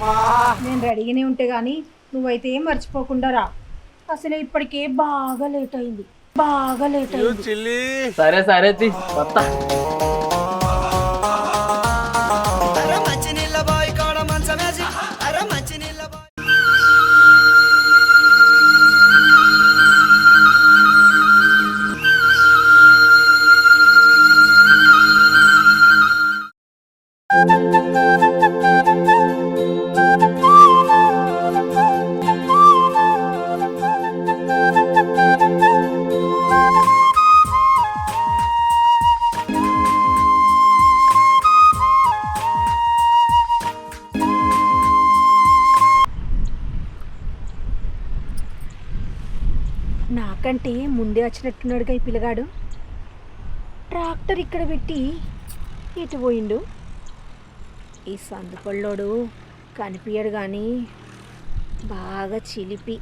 నేను రెడీగానే ఉంటే గానీ నువ్వైతే ఏం మర్చిపోకుండా రా. అసలు ఇప్పటికే బాగా లేట్ అయింది. సరే సరే వస్తా. నాకంటే ముందే వచ్చినట్టున్నాడుగా ఈ పిల్లగాడు. ట్రాక్టర్ ఇక్కడ పెట్టి ఇటు పోయిండు. ఈ సందుపళ్ళోడు కనిపించడు కానీ బాగా చిలిపి.